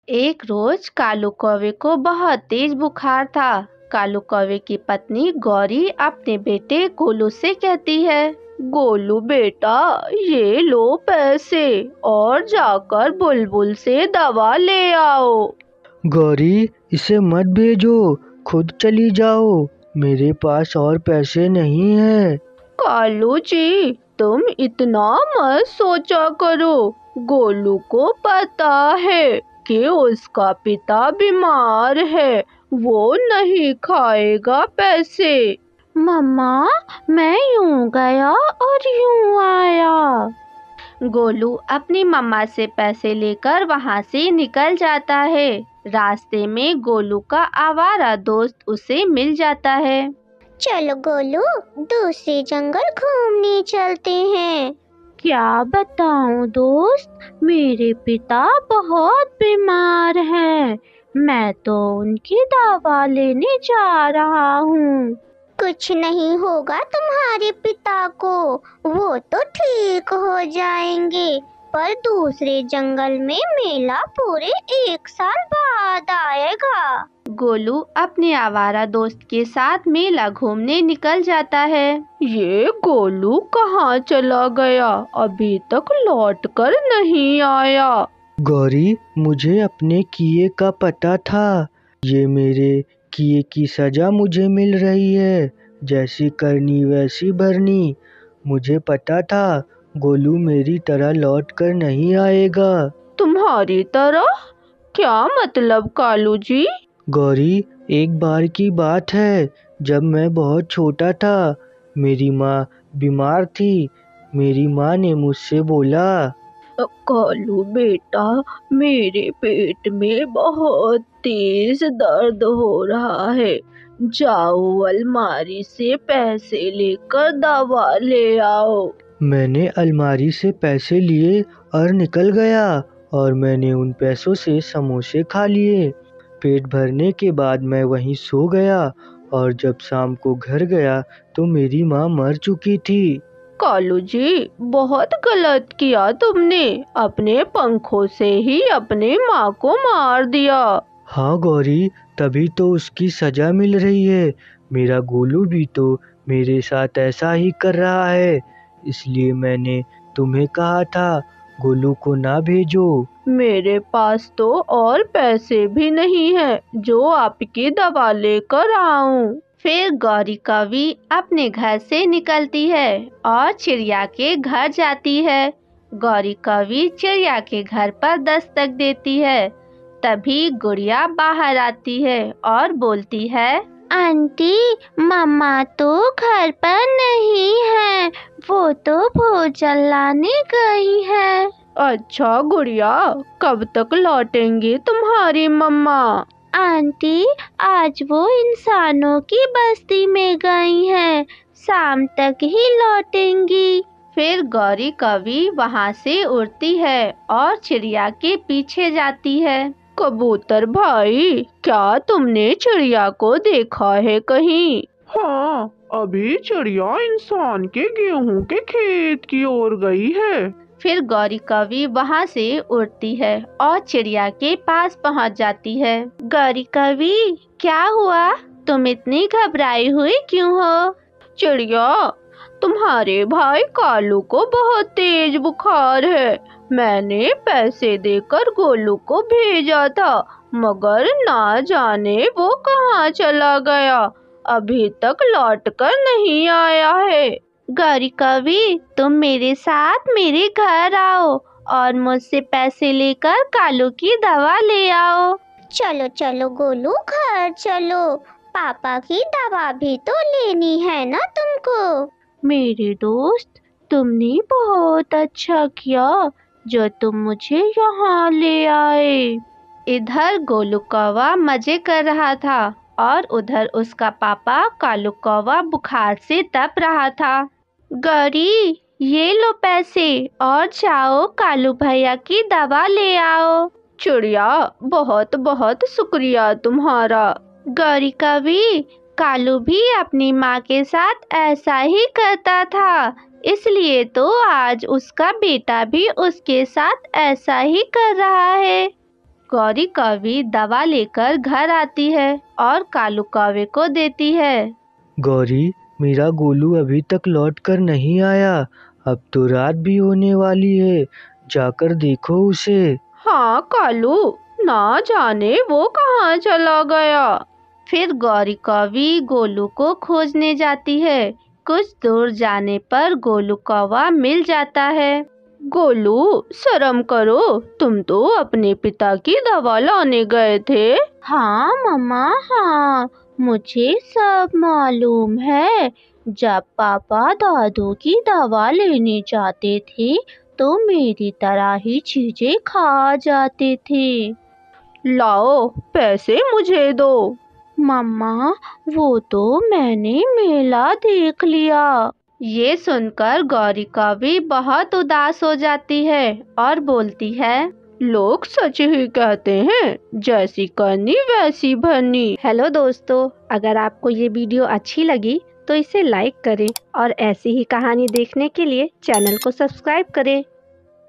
एक रोज कालू कौवे को बहुत तेज बुखार था। कालू कौवे की पत्नी गौरी अपने बेटे गोलू से कहती है, गोलू बेटा, ये लो पैसे और जाकर बुलबुल से दवा ले आओ। गौरी, इसे मत भेजो, खुद चली जाओ, मेरे पास और पैसे नहीं हैं। कालू जी, तुम इतना मत सोचा करो। गोलू को पता है कि उसका पिता बीमार है, वो नहीं खाएगा पैसे। मम्मा, मैं यूं गया और यूं आया। गोलू अपनी मम्मा से पैसे लेकर वहां से निकल जाता है। रास्ते में गोलू का आवारा दोस्त उसे मिल जाता है। चलो गोलू, दूसरे जंगल घूमने चलते हैं। क्या बताऊं दोस्त, मेरे पिता बहुत बीमार हैं। मैं तो उनकी दवा लेने जा रहा हूँ। कुछ नहीं होगा तुम्हारे पिता को, वो तो ठीक हो जाएंगे। पर दूसरे जंगल में मेला पूरे 1 साल बाद आएगा। गोलू अपने आवारा दोस्त के साथ मेला घूमने निकल जाता है। ये गोलू कहाँ चला गया, अभी तक लौट कर नहीं आया। गौरी, मुझे अपने किए का पता था। ये मेरे किए की सजा मुझे मिल रही है। जैसी करनी वैसी भरनी। मुझे पता था गोलू मेरी तरह लौट कर नहीं आएगा। तुम्हारी तरह? क्या मतलब कालू जी? गौरी, एक बार की बात है, जब मैं बहुत छोटा था, मेरी माँ बीमार थी। मेरी माँ ने मुझसे बोला, कालू बेटा, मेरे पेट में बहुत तेज दर्द हो रहा है। जाओ अलमारी से पैसे लेकर दवा ले आओ। मैंने अलमारी से पैसे लिए और निकल गया, और मैंने उन पैसों से समोसे खा लिए। पेट भरने के बाद मैं वहीं सो गया, और जब शाम को घर गया तो मेरी माँ मर चुकी थी। कालू जी, बहुत गलत किया तुमने, अपने पंखों से ही अपने माँ को मार दिया। हाँ गौरी, तभी तो उसकी सजा मिल रही है। मेरा गोलू भी तो मेरे साथ ऐसा ही कर रहा है, इसलिए मैंने तुम्हें कहा था गोलू को ना भेजो। मेरे पास तो और पैसे भी नहीं है जो आपकी दवा लेकर आऊं। फिर गौरी कौवी अपने घर से निकलती है और चिड़िया के घर जाती है। गौरी कौवी चिड़िया के घर पर दस्तक देती है। तभी गुड़िया बाहर आती है और बोलती है, आंटी, मम्मा तो घर पर नहीं है, वो तो भोजन लाने गई है। अच्छा गुड़िया, कब तक लौटेंगी तुम्हारी मम्मा? आंटी, आज वो इंसानों की बस्ती में गई हैं, शाम तक ही लौटेंगी। फिर गौरी कौवी वहां से उड़ती है और चिड़िया के पीछे जाती है। कबूतर भाई, क्या तुमने चिड़िया को देखा है कहीं? हाँ, अभी चिड़िया इंसान के गेहूं के खेत की ओर गई है। फिर गौरी कौवी वहां से उड़ती है और चिड़िया के पास पहुंच जाती है। गौरी कौवी, क्या हुआ? तुम इतनी घबराई हुई क्यों हो? चिड़िया, तुम्हारे भाई कालू को बहुत तेज बुखार है। मैंने पैसे देकर गोलू को भेजा था, मगर ना जाने वो कहाँ चला गया, अभी तक लौट कर नहीं आया है। गौरी कौवी, तुम मेरे साथ मेरे घर आओ और मुझसे पैसे लेकर कालू की दवा ले आओ। चलो चलो गोलू, घर चलो, पापा की दवा भी तो लेनी है ना तुमको। मेरे दोस्त, तुमने बहुत अच्छा किया जो तुम मुझे यहाँ ले आए। इधर गोलू कौवा मजे कर रहा था और उधर उसका पापा कालू कौवा बुखार से तप रहा था। गौरी, ये लो पैसे और जाओ कालू भैया की दवा ले आओ। चिड़िया, बहुत बहुत शुक्रिया तुम्हारा। गौरी कौवी, कालू भी अपनी माँ के साथ ऐसा ही करता था, इसलिए तो आज उसका बेटा भी उसके साथ ऐसा ही कर रहा है। गौरी कौवी दवा लेकर घर आती है और कालू कौवे को देती है। गौरी, मेरा गोलू अभी तक लौट कर नहीं आया। अब तो रात भी होने वाली है, जाकर देखो उसे। हाँ कालू, ना जाने वो कहाँ चला गया। फिर गौरी कौवी गोलू को खोजने जाती है। कुछ दूर जाने पर गोलू कौवा मिल जाता है। गोलू, शर्म करो, तुम तो अपने पिता की दवा लाने गए थे। हाँ मम्मा, हाँ, मुझे सब मालूम है। जब पापा दादू की दवा लेने जाते थे तो मेरी तरह ही चीजें खा जाते थे। लाओ, पैसे मुझे दो। मम्मा, वो तो मैंने मेला देख लिया। ये सुनकर गौरी कौवी बहुत उदास हो जाती है और बोलती है, लोग सच ही कहते हैं, जैसी करनी वैसी भरनी। हेलो दोस्तों, अगर आपको ये वीडियो अच्छी लगी तो इसे लाइक करें और ऐसी ही कहानी देखने के लिए चैनल को सब्सक्राइब करें।